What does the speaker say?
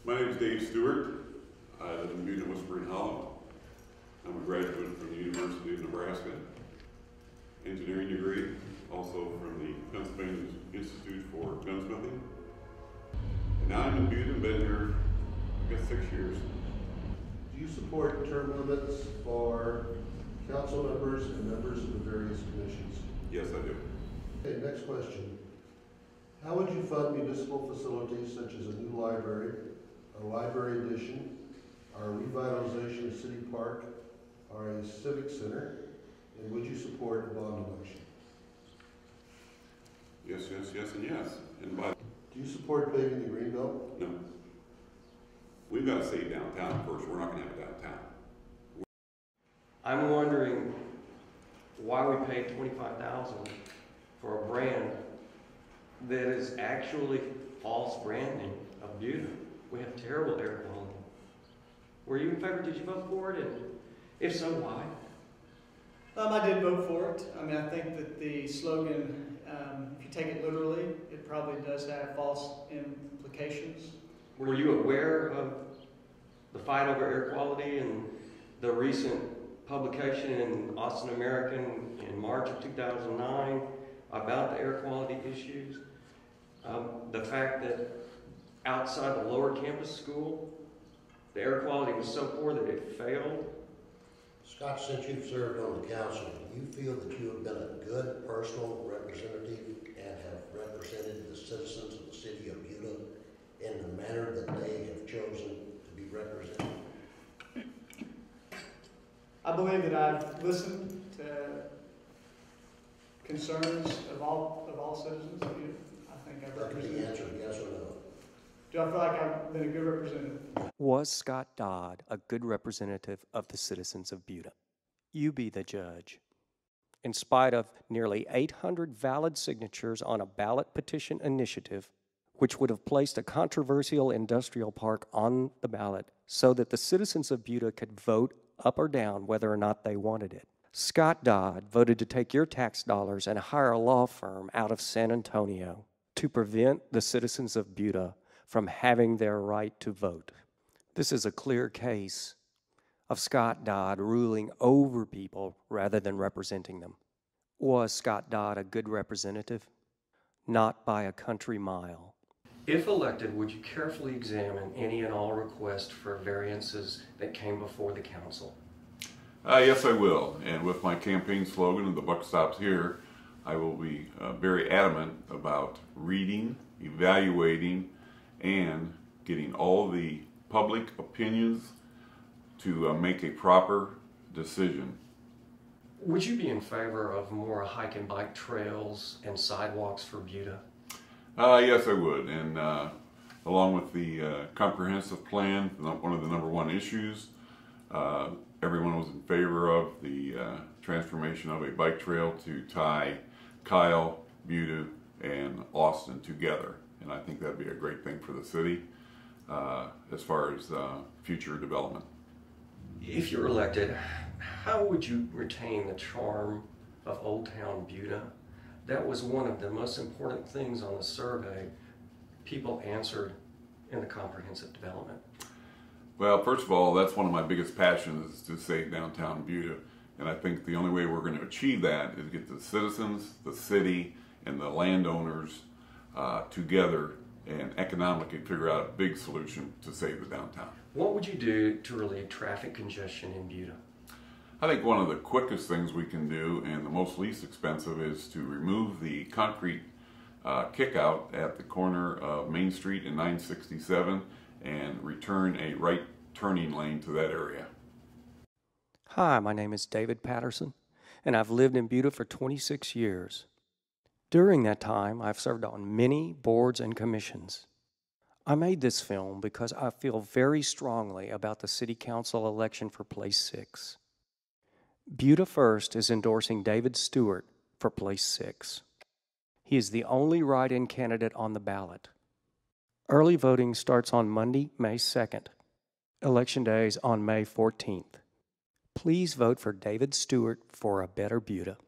My name is Dave Stewart. I live in Butte, Whispering Hollow. I'm a graduate from the University of Nebraska, engineering degree, also from the Pennsylvania Institute for Gunsmithing. And now I'm in Butte and been here, I guess, 6 years. Do you support term limits for council members and members of the various commissions? Yes, I do. Okay, next question. How would you fund municipal facilities such as a new library, a library addition, our revitalization of City Park, or a civic center, and would you support a bond election? Yes, yes, yes, and yes. And by Do you support paving the Greenbelt? no. We've got to stay downtown first. We're not going to have it downtown. I'm wondering why we paid $25,000 for a brand that is actually false branding of Butte. We have terrible air quality. Were you in favor? Did you vote for it? And if so, why? I did vote for it. I mean, I think that the slogan, if you take it literally, it probably does have false implications. Were you aware of the fight over air quality and the recent publication in Austin American in March of 2009 about the air quality issues? The fact that outside the lower campus school, the air quality was so poor that it failed. Scott, since you've served on the council, do you feel that you have been a good personal representative and have represented the citizens of the city of Butte in the manner that they have chosen to be represented? I believe that I've listened to concerns of all citizens of Butte. I think I've That can be represented. answered yes or no. Do I feel like I've been a good representative? Was Scott Dodd a good representative of the citizens of Butte? You be the judge. In spite of nearly 800 valid signatures on a ballot petition initiative, which would have placed a controversial industrial park on the ballot so that the citizens of Butte could vote up or down whether or not they wanted it, Scott Dodd voted to take your tax dollars and hire a law firm out of San Antonio to prevent the citizens of Butte from having their right to vote. This is a clear case of Scott Dodd ruling over people rather than representing them. Was Scott Dodd a good representative? Not by a country mile. If elected, would you carefully examine any and all requests for variances that came before the council? Yes, I will. And with my campaign slogan, "The buck stops here," I will be very adamant about reading, evaluating, and getting all the public opinions to make a proper decision. Would you be in favor of more hike and bike trails and sidewalks for Butte? Yes, I would. And along with the comprehensive plan, one of the #1 issues, everyone was in favor of the transformation of a bike trail to tie Kyle, Butte, and Austin together. And I think that'd be a great thing for the city as far as future development. If you're elected, how would you retain the charm of Old Town Butte? That was one of the most important things on the survey people answered in the comprehensive development. Well, first of all, that's one of my biggest passions is to save downtown Butte. And I think the only way we're going to achieve that is get the citizens, the city, and the landowners together and economically figure out a big solution to save the downtown. What would you do to relieve traffic congestion in Butte? I think one of the quickest things we can do and the most least expensive is to remove the concrete kickout at the corner of Main Street and 967 and return a right turning lane to that area. Hi, my name is David Patterson, and I've lived in Butte for 26 years. During that time, I've served on many boards and commissions. I made this film because I feel very strongly about the City Council election for Place 6. Butte First is endorsing David Stewart for Place 6. He is the only write-in candidate on the ballot. Early voting starts on Monday, May 2nd. Election Day is on May 14th. Please vote for David Stewart for a better Butte.